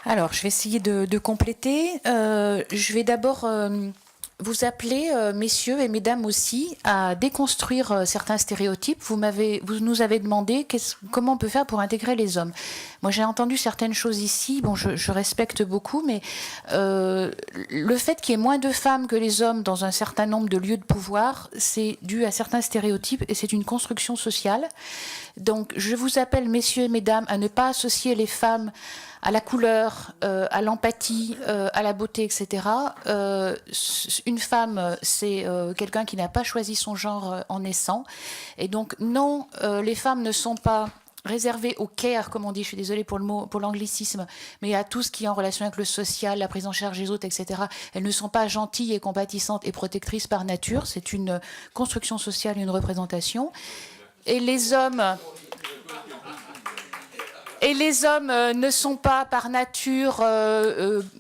Alors, je vais essayer de compléter. Je vais d'abord vous appeler, messieurs et mesdames aussi, à déconstruire certains stéréotypes. Vous nous avez demandé comment on peut faire pour intégrer les hommes. Moi, j'ai entendu certaines choses ici. Bon, je respecte beaucoup, mais le fait qu'il y ait moins de femmes que les hommes dans un certain nombre de lieux de pouvoir, c'est dû à certains stéréotypes et c'est une construction sociale. Donc, je vous appelle, messieurs et mesdames, à ne pas associer les femmes à la couleur, à l'empathie, à la beauté, etc. Une femme, c'est quelqu'un qui n'a pas choisi son genre en naissant. Et donc, non, les femmes ne sont pas réservées au care, comme on dit, je suis désolée pour le mot, pour l'anglicisme, mais à tout ce qui est en relation avec le social, la prise en charge des autres, etc. Elles ne sont pas gentilles et compatissantes et protectrices par nature. C'est une construction sociale, une représentation. Et les hommes... Et les hommes ne sont pas par nature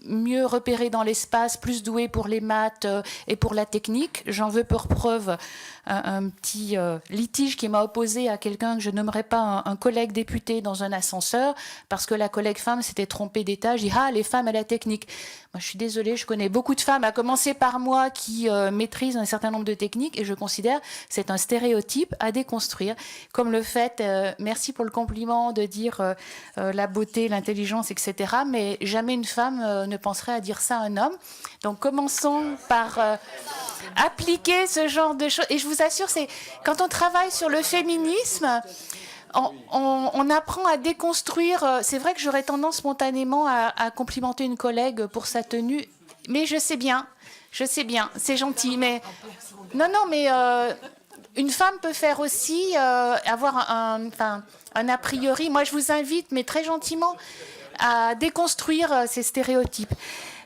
mieux repérés dans l'espace, plus doués pour les maths et pour la technique. J'en veux pour preuve un petit litige qui m'a opposé à quelqu'un que je nommerai pas un collègue député dans un ascenseur parce que la collègue femme s'était trompée d'étage. Il dit « Ah, les femmes à la technique ». Moi, je suis désolée, je connais beaucoup de femmes, à commencer par moi, qui maîtrisent un certain nombre de techniques et je considère que c'est un stéréotype à déconstruire. Comme le fait, merci pour le compliment de dire la beauté, l'intelligence, etc. Mais jamais une femme ne penserait à dire ça à un homme. Donc commençons par appliquer ce genre de choses. Et je vous assure, c'est quand on travaille sur le féminisme, on apprend à déconstruire. C'est vrai que j'aurais tendance spontanément à complimenter une collègue pour sa tenue, mais je sais bien, c'est gentil. Mais non, mais une femme peut faire aussi avoir un a priori. Moi, je vous invite, mais très gentiment, à déconstruire ces stéréotypes.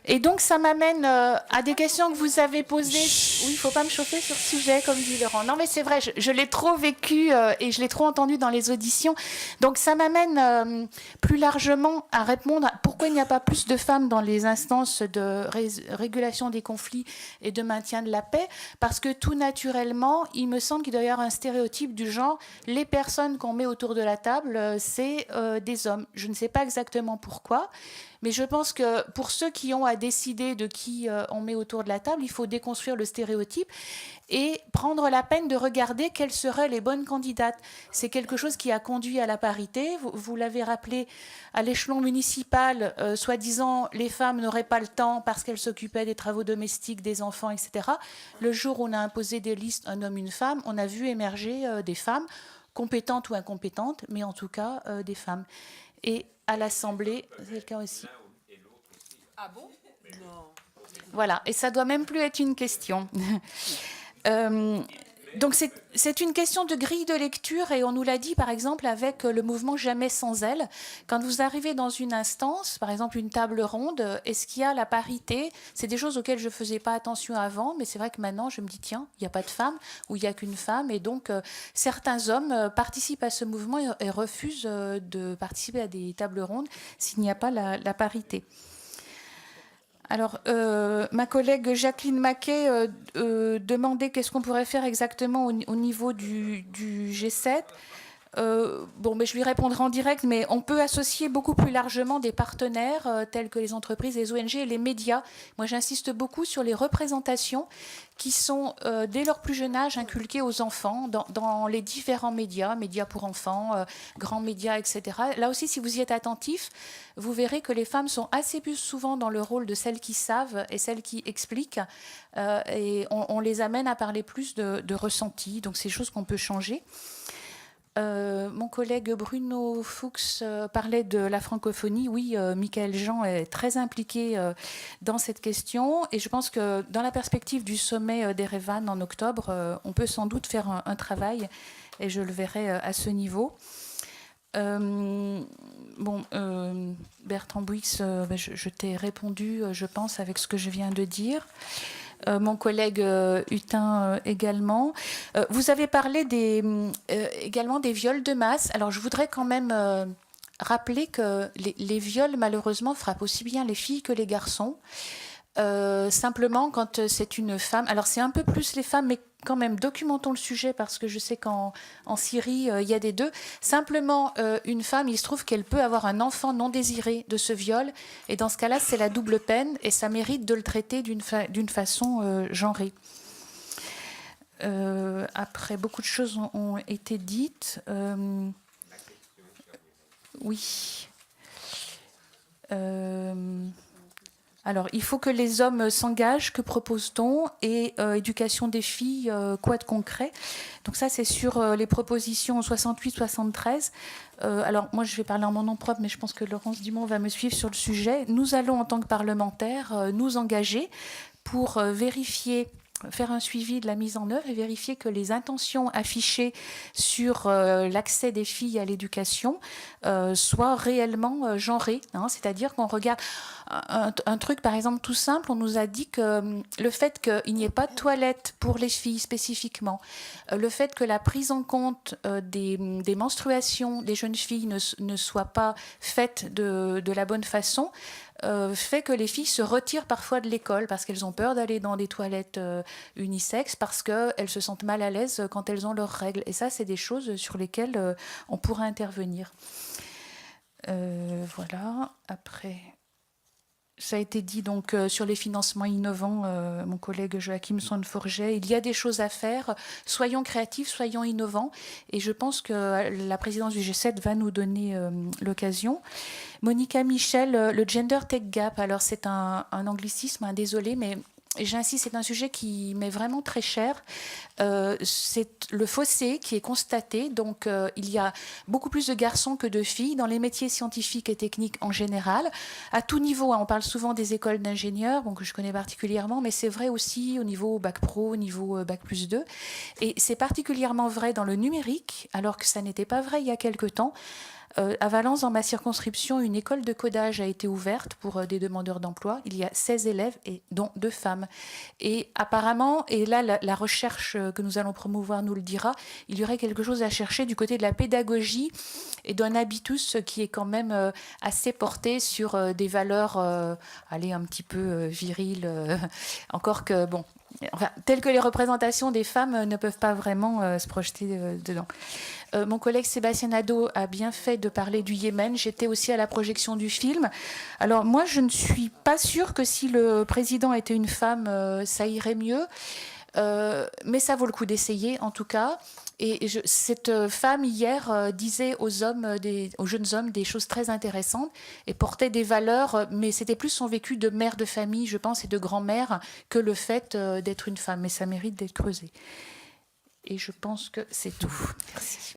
Et donc, ça m'amène à des questions que vous avez posées. Oui, il ne faut pas me chauffer sur ce sujet, comme dit Laurent. Non, mais c'est vrai, je l'ai trop vécu et je l'ai trop entendu dans les auditions. Donc, ça m'amène plus largement à répondre à pourquoi il n'y a pas plus de femmes dans les instances de régulation des conflits et de maintien de la paix. Parce que tout naturellement, il me semble qu'il doit y avoir un stéréotype du genre, les personnes qu'on met autour de la table, c'est des hommes. Je ne sais pas exactement pourquoi. Mais je pense que pour ceux qui ont à décider de qui on met autour de la table, il faut déconstruire le stéréotype et prendre la peine de regarder quelles seraient les bonnes candidates. C'est quelque chose qui a conduit à la parité. Vous l'avez rappelé, à l'échelon municipal, soi-disant, les femmes n'auraient pas le temps parce qu'elles s'occupaient des travaux domestiques, des enfants, etc. Le jour où on a imposé des listes, un homme, une femme, on a vu émerger des femmes, compétentes ou incompétentes, mais en tout cas des femmes. Et à l'Assemblée, c'est le cas aussi. Ah bon? Non. Voilà, et ça doit même plus être une question. Donc c'est une question de grille de lecture et on nous l'a dit par exemple avec le mouvement Jamais sans elle. Quand vous arrivez dans une instance, par exemple une table ronde, est-ce qu'il y a la parité? C'est des choses auxquelles je ne faisais pas attention avant, mais c'est vrai que maintenant je me dis tiens, il n'y a pas de femme ou il n'y a qu'une femme et donc certains hommes participent à ce mouvement et refusent de participer à des tables rondes s'il n'y a pas la parité. Alors, ma collègue Jacqueline Maquet demandait qu'est-ce qu'on pourrait faire exactement au niveau du G7. Bon, mais je lui répondrai en direct, mais on peut associer beaucoup plus largement des partenaires tels que les entreprises, les ONG et les médias. Moi, j'insiste beaucoup sur les représentations qui sont, dès leur plus jeune âge, inculquées aux enfants dans les différents médias, médias pour enfants, grands médias, etc. Là aussi, si vous y êtes attentifs, vous verrez que les femmes sont assez plus souvent dans le rôle de celles qui savent et celles qui expliquent, et on les amène à parler plus de ressenti. Donc, c'est des choses qu'on peut changer. Mon collègue Bruno Fuchs parlait de la francophonie. Oui, Michael Jean est très impliqué dans cette question et je pense que dans la perspective du sommet d'Erevan en octobre, on peut sans doute faire un travail et je le verrai à ce niveau. Bertrand Bouix, je t'ai répondu, je pense, avec ce que je viens de dire. Mon collègue Hutin également. Vous avez parlé également des viols de masse. Alors, je voudrais quand même rappeler que les viols, malheureusement, frappent aussi bien les filles que les garçons. Simplement, quand c'est une femme, alors c'est un peu plus les femmes, mais quand même, documentons le sujet parce que je sais qu'en Syrie, il y a des deux. Simplement, une femme, il se trouve qu'elle peut avoir un enfant non désiré de ce viol, et dans ce cas-là, c'est la double peine, et ça mérite de le traiter d'une façon genrée. Après, beaucoup de choses ont été dites. Oui. Alors, il faut que les hommes s'engagent, que propose-t-on? Et éducation des filles, quoi de concret? Donc ça, c'est sur les propositions 68-73. Alors, moi, je vais parler en mon nom propre, mais je pense que Laurence Dumont va me suivre sur le sujet. Nous allons, en tant que parlementaires, nous engager pour vérifier, faire un suivi de la mise en œuvre et vérifier que les intentions affichées sur l'accès des filles à l'éducation soient réellement genrées. Hein, c'est-à-dire qu'on regarde un truc, par exemple, tout simple, on nous a dit que le fait qu'il n'y ait pas de toilettes pour les filles spécifiquement, le fait que la prise en compte des menstruations des jeunes filles ne soit pas faite de la bonne façon, fait que les filles se retirent parfois de l'école parce qu'elles ont peur d'aller dans des toilettes unisexes, parce qu'elles se sentent mal à l'aise quand elles ont leurs règles. Et ça, c'est des choses sur lesquelles on pourrait intervenir. Voilà. Après, ça a été dit donc sur les financements innovants, mon collègue Joachim Sonneforget, il y a des choses à faire. Soyons créatifs, soyons innovants. Et je pense que la présidence du G7 va nous donner l'occasion. Monica Michel, le Gender Tech Gap, alors c'est un anglicisme, désolé, mais j'insiste, c'est un sujet qui m'est vraiment très cher. C'est le fossé qui est constaté. Donc, il y a beaucoup plus de garçons que de filles dans les métiers scientifiques et techniques en général. À tout niveau, on parle souvent des écoles d'ingénieurs, bon, que je connais particulièrement, mais c'est vrai aussi au niveau Bac Pro, au niveau Bac plus 2. Et c'est particulièrement vrai dans le numérique, alors que ça n'était pas vrai il y a quelque temps. À Valence, dans ma circonscription, une école de codage a été ouverte pour des demandeurs d'emploi. Il y a 16 élèves, dont 2 femmes. Et apparemment, et là la recherche que nous allons promouvoir nous le dira, il y aurait quelque chose à chercher du côté de la pédagogie et d'un habitus qui est quand même assez porté sur des valeurs allez, un petit peu viriles. Encore que, bon, enfin, telles que les représentations des femmes ne peuvent pas vraiment se projeter dedans. Mon collègue Sébastien Nadeau a bien fait de parler du Yémen. J'étais aussi à la projection du film. Alors moi, je ne suis pas sûre que si le président était une femme, ça irait mieux. Mais ça vaut le coup d'essayer, en tout cas. Et cette femme, hier, disait aux jeunes hommes des choses très intéressantes et portait des valeurs, mais c'était plus son vécu de mère de famille, je pense, et de grand-mère que le fait d'être une femme. Mais ça mérite d'être creusé. Et je pense que c'est tout. Merci.